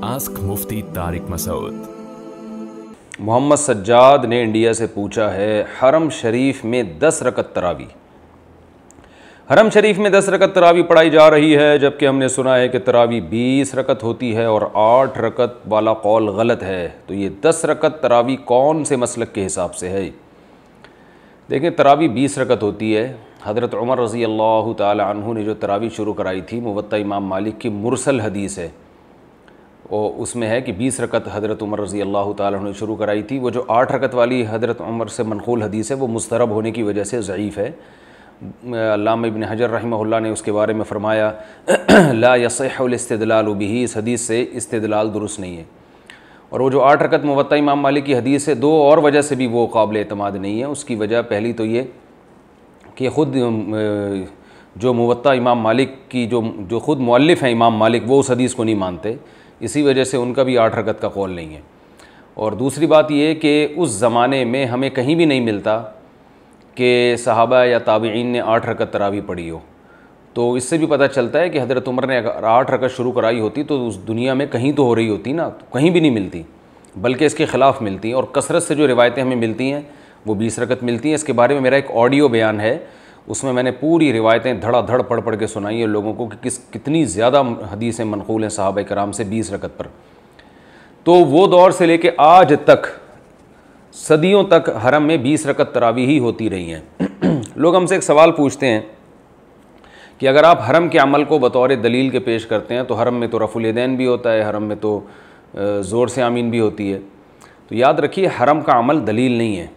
Ask मुफ्ती तारिक मसूद। मोहम्मद सज्जाद ने India से पूछा है, हरम शरीफ में 10 रकत तरावी, हरम शरीफ में 10 रकत तरावी पढ़ाई जा रही है, जबकि हमने सुना है कि तरावी 20 रकत होती है और 8 रकत वाला कौल गलत है। तो ये 10 रकत तरावी कौन से मसलक के हिसाब से है? देखें, तरावी 20 रकत होती है। हज़रत उमर रज़ी अल्लाह ताला अन्हु ने जो तरावी शुरू कराई थी, मुवत्ता इमाम मालिक की मुरसल हदीस है, और उसमें है कि 20 रकत हज़रत उमर रज़ी अल्लाह ताला अन्हु ने शुरू कराई थी। वो जो 8 रकत वाली हज़रत उमर से मनक़ूल हदीस है, वो मुस्तरब होने की वजह से ज़ईफ़ है। अल्लामा इब्न हजर रहमहुल्लाह ने उसके बारे में फ़रमाया, ला यसिहुल इस्तिदलालु बिही, इस हदीस से इस्तिदलाल दुरुस्त नहीं है। और वो जो 8 रकत मुवत्ता इमाम मालिक की हदीस है, 2 और वजह से भी वो काबिल एतमाद नहीं है। उसकी वजह पहली तो ये कि ख़ुद जो मुवत्ता इमाम मालिक की जो ख़ुद मुअल्लिफ़ हैं इमाम मालिक, वो उस हदीस को नहीं मानते, इसी वजह से उनका भी 8 रकत का कौल नहीं है। और दूसरी बात ये कि उस ज़माने में हमें कहीं भी नहीं मिलता कि सहाबा या ताबीईन ने 8 रकत तरावी पढ़ी हो। तो इससे भी पता चलता है कि हज़रत उमर ने अगर 8 रकत शुरू कराई होती तो उस दुनिया में कहीं तो हो रही होती ना, तो कहीं भी नहीं मिलती, बल्कि इसके ख़िलाफ़ मिलती हैं। और कसरत से जो रिवायतें हमें मिलती हैं वो 20 रकत मिलती हैं। इसके बारे में मेरा एक ऑडियो बयान है, उसमें मैंने पूरी रिवायतें धड़ाधड़ पढ़ के सुनाई है लोगों को कि कितनी ज़्यादा हदीसें मनक़ूल हैं सहाबा कराम से 20 रकत पर। तो वो दौर से लेके आज तक, सदियों तक हरम में 20 रकत तरावी ही होती रही हैं। लोग हमसे एक सवाल पूछते हैं कि अगर आप हरम के अमल को बतौर दलील के पेश करते हैं तो हरम में तो रफ़ुल यदैन भी होता है, हरम में तो ज़ोर से आमीन भी होती है। तो याद रखिए, हरम का अमल दलील नहीं है,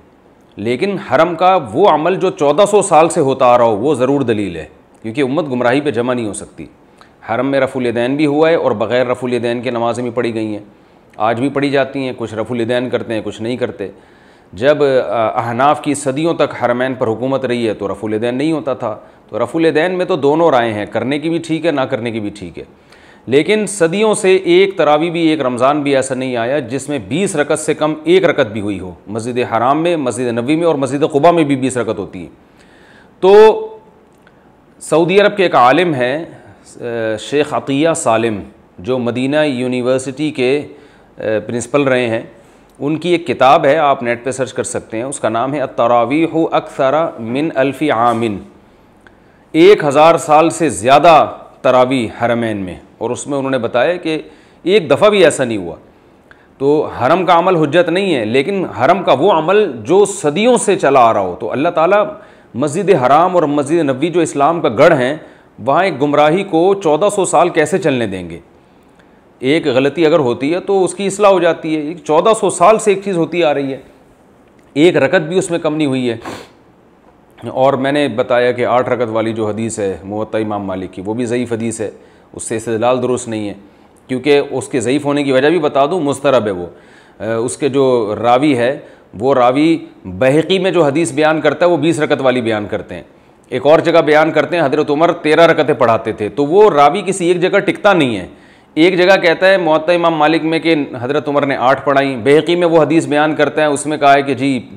लेकिन हरम का वो अमल जो 1400 साल से होता आ रहा हो वो ज़रूर दलील है, क्योंकि उम्मत गुमराही पे जमा नहीं हो सकती। हरम में रफ़ुल यदैन भी हुआ है और बग़ैर रफ़ुल यदैन के नमाज़ें भी पढ़ी गई हैं, आज भी पढ़ी जाती हैं। कुछ रफ़ुल यदैन करते हैं, कुछ नहीं करते। जब अहनाफ की सदियों तक हरमैन पर हुकूमत रही है तो रफ़ुल यदैन नहीं होता था। तो रफ़ुल यदैन में तो दोनों राय हैं, करने की भी ठीक है, ना करने की भी ठीक है। लेकिन सदियों से एक तरावी भी, एक रमज़ान भी ऐसा नहीं आया जिसमें 20 रकत से कम 1 रकत भी हुई हो। मस्जिद हराम में, मस्जिद नबी में और मस्जिद क़ुबा में भी 20 रकत होती है। तो सऊदी अरब के एक आलिम हैं शेख अतिया सालिम, जो मदीना यूनिवर्सिटी के प्रिंसिपल रहे हैं, उनकी एक किताब है, आप नेट पे सर्च कर सकते हैं, उसका नाम है अत-तरावीह अक्सर मिन अल्फ़ि आमिन, 1000 साल से ज़्यादा तरावी हरमैन में। और उसमें उन्होंने बताया कि एक दफ़ा भी ऐसा नहीं हुआ। तो हरम का अमल हुज्जत नहीं है, लेकिन हरम का वो अमल जो सदियों से चला आ रहा हो। तो अल्लाह ताला मस्जिद हराम और मस्जिद नबी जो इस्लाम का गढ़ हैं, वहाँ एक गुमराही को 1400 साल कैसे चलने देंगे? एक गलती अगर होती है तो उसकी इस्लाह हो जाती है। 1400 साल से एक चीज़ होती आ रही है, 1 रकत भी उसमें कम नहीं हुई है। और मैंने बताया कि 8 रकत वाली जो हदीस है मुवत्ता इमाम मालिक की, वो भी ज़ईफ़ हदीस है, उससे इस्तिदलाल दुरुस्त नहीं है। क्योंकि उसके ज़ईफ़ होने की वजह भी बता दूँ, मुस्तरब है वो। उसके जो रावी है, वो रावी बहक़ी में जो हदीस बयान करता है वो 20 रकत वाली बयान करते हैं। एक और जगह बयान करते हैं हज़रत उमर 13 रकतें पढ़ाते थे। तो वो रावी किसी एक जगह टिकता नहीं है। एक जगह कहता है मुवत्ता इमाम मालिक में कि हज़रत उमर ने 8 पढ़ाई, बहक़ी में वो हदीस बयान करते हैं, उसमें कहा है कि जी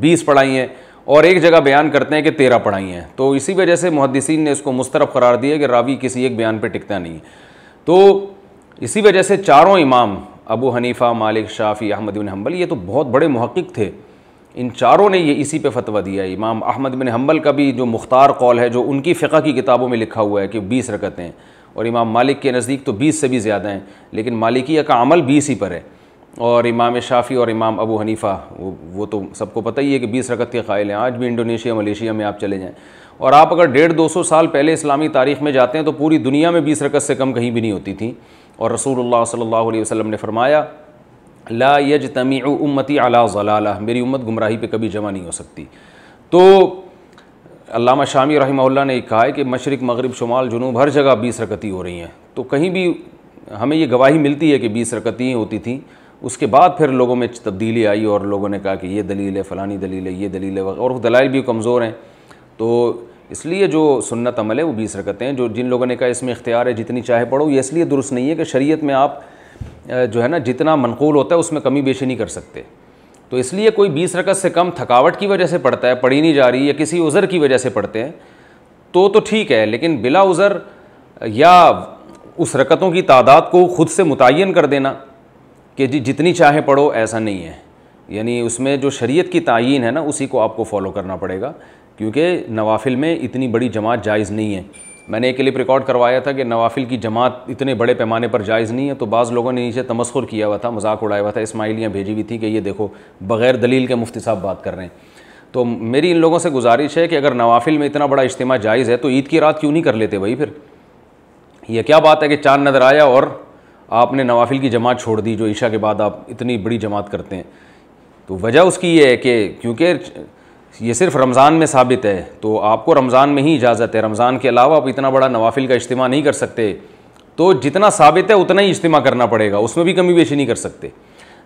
20 पढ़ाई हैं, और एक जगह बयान करते हैं कि 13 पढ़ाई हैं। तो इसी वजह से मुहद्दिसीन ने इसको मुस्तरब करार दिया कि रावी किसी एक बयान पे टिकता नहीं है। तो इसी वजह से चारों इमाम अबू हनीफ़ा, मालिक, शाफ़ी, अहमद बिन हम्बल, ये तो बहुत बड़े मुहक्किक थे, इन चारों ने ये इसी पे फतवा दिया है। इमाम अहमद बिन हम्बल का भी जो मुख्तार कौल है, जो उनकी फ़िक़्ह की किताबों में लिखा हुआ है कि 20 रकतें हैं, और इमाम मालिक के नज़दीक तो 20 से भी ज़्यादा हैं, लेकिन मालिकिया का अमल 20 ही पर है। और इमाम शाफ़ी और इमाम अबू हनीफ़ा वो तो सबको पता ही है कि 20 रकत के क़ाइल हैं। आज भी इंडोनेशिया, मलेशिया में आप चले जाएँ, और आप अगर 150-200 साल पहले इस्लामी तारीख़ में जाते हैं तो पूरी दुनिया में 20 रकत से कम कहीं भी नहीं होती थी। और रसूलुल्लाह सल्लल्लाहु अलैहि वसल्लम ने फरमाया, ला यजतमिउ उम्मती अला ज़लाला, मेरी उम्मत गुमराही पे कभी जमा नहीं हो सकती। तो अल्लामा शामी रहमहुल्लाह ने कहा है कि मशरिक़, मग़रिब, शुमाल, जुनूब हर जगह 20 रकती हो रही हैं। तो कहीं भी हमें ये गवाही मिलती है कि 20 रकती होती थी। उसके बाद फिर लोगों में तब्दीली आई और लोगों ने कहा कि ये दलील है, फ़लानी दलील है, ये दलील है, और दलाइल भी कमज़ोर हैं। तो इसलिए जो सुन्नत अमल है वो 20 रकतें हैं। जो जिन लोगों ने कहा इसमें इख्तियार है जितनी चाहे पढ़ो, ये इसलिए दुरुस्त नहीं है कि शरीयत में आप जो है ना जितना मनक़ूल होता है उसमें कमी बेशी नहीं कर सकते। तो इसलिए कोई 20 रकत से कम थकावट की वजह से पढ़ता है, पढ़ी नहीं जा रही, या किसी उज़र की वजह से पढ़ते हैं तो ठीक है। लेकिन बिला उज़र या اس رکعتوں کی تعداد کو خود سے متعین کر دینا کہ جی جتنی چاہے پڑھو، ایسا نہیں ہے. یعنی اس میں جو شریعت کی تعیین ہے نا اسی کو آپ کو فالو کرنا پڑے گا، کیونکہ نوافل میں اتنی بڑی جماعت جائز نہیں ہے. میں نے ایک کلپ ریکارڈ کروایا تھا کہ نوافل کی جماعت اتنے بڑے پیمانے پر جائز نہیں ہے، تو بعض لوگوں نے نیچے تمسخر کیا ہوا تھا، مذاق اڑایا ہوا تھا، اسماعیلیاں بھیجی ہوئی تھی کہ یہ دیکھو بغیر دلیل کے مفتی صاحب بات کر رہے ہیں. تو میری ان لوگوں سے گزارش ہے کہ اگر نوافل میں اتنا بڑا اجتماع جائز ہے تو عید کی رات کیوں نہیں کر لیتے بھائی؟ پھر یہ کیا بات ہے کہ چاند نظر آیا اور آپ نے نوافل کی جماعت چھوڑ دی جو عشاء کے بعد آپ اتنی بڑی جماعت کرتے ہیں؟ تو وجہ اس کی یہ ہے کہ کیونکہ یہ صرف رمضان میں ثابت ہے، تو آپ کو رمضان میں ہی اجازت ہے، رمضان کے علاوہ آپ اتنا بڑا نوافل کا اجتماع نہیں کر سکتے. تو جتنا ثابت ہے اتنا ہی اجتماع کرنا پڑے گا، اس میں بھی کمی بیشی نہیں کر سکتے.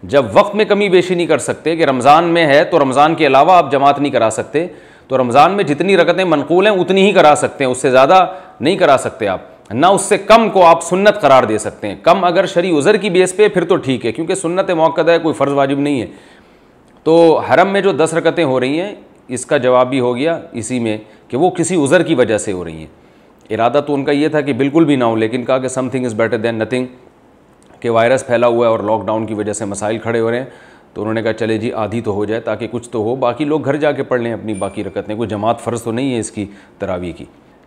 جب وقت میں کمی بیشی نہیں کر سکتے کہ رمضان میں ہے تو رمضان کے علاوہ آپ جماعت نہیں کرا سکتے، تو رمضان میں جتنی رکعتیں منقول ہیں اتنی ہی کرا سکتے ہیں، اس سے زیادہ نہیں کرا سکتے آپ، نہ اس سے کم کو آپ سنت قرار دے سکتے ہیں. کم اگر شرعی عذر کی بیس پہ پھر تو ٹھیک ہے، کیونکہ سنت موقدہ ہے، کوئی فرض واجب نہیں ہے. تو حرم میں جو 10 رکعتیں ہو رہی ہیں اس کا جواب بھی ہو گیا اسی میں کہ وہ کسی عذر کی وجہ سے ہو رہی ہیں. ارادہ تو ان کا یہ تھا کہ بالکل بھی نہ ہو، لیکن کہا کہ some thing is better than nothing, کہ وائرس پھیلا ہوا ہے اور لاک ڈاؤن کی وجہ سے مسائل کھڑے ہو رہے ہیں. تو انہوں نے کہا چلے جی آدھی تو ہو جائے تاکہ کچھ تو ہو، باقی لوگ گھر جا کے پڑھ لیں اپنی باقی رکعتیں، کوئی جماعت فرض تو نہیں ہے اس کی تراویح کی.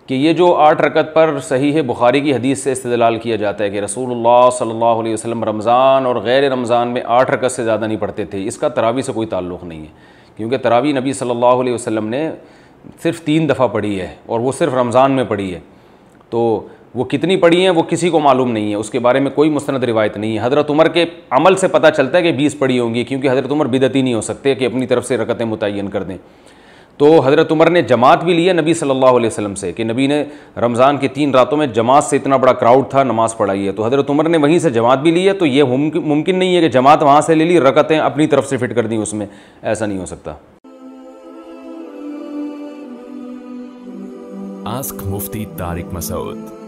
کہ یہ جو 8 رکعت پر صحیح بخاری کی حدیث سے استدلال کیا جاتا ہے کہ رسول اللہ صلی اللہ علیہ وسلم رمضان اور غیر رمضان میں 8 رکعت سے زیادہ نہیں پڑھتے تھے، اس کا تراویح سے کوئی تعلق نہیں ہے. کیونکہ تراویح نبی صلی اللہ علیہ وسلم نے صرف 3 دفعہ پڑھی ہے اور وہ صرف رمضان میں پڑھی ہے. تو وہ کتنی پڑھی ہیں وہ کسی کو معلوم نہیں ہے، اس کے بارے میں کوئی مستند روایت نہیں ہے. حضرت عمر کے عمل سے پتہ چلتا ہے کہ 20 پڑھی ہوں گی، کیونکہ حضرت عمر بدعتی نہیں ہو سکتے کہ اپنی طرف سے رکعتیں متعین کر دیں. تو حضرت عمر نے جماعت بھی لی ہے نبی صلی اللہ علیہ وسلم سے، کہ نبی نے رمضان کی 3 راتوں میں جماعت سے اتنا بڑا کراؤڈ تھا نماز پڑھائی ہے، تو حضرت عمر نے وہیں سے جماعت بھی لی ہے. تو یہ ممکن نہیں ہے کہ جماعت وہاں سے لے لی، رکعتیں اپنی طرف سے فٹ کر دیں اس میں، ایسا نہیں ہو سکتا. Ask Mufti Tariq Masoud.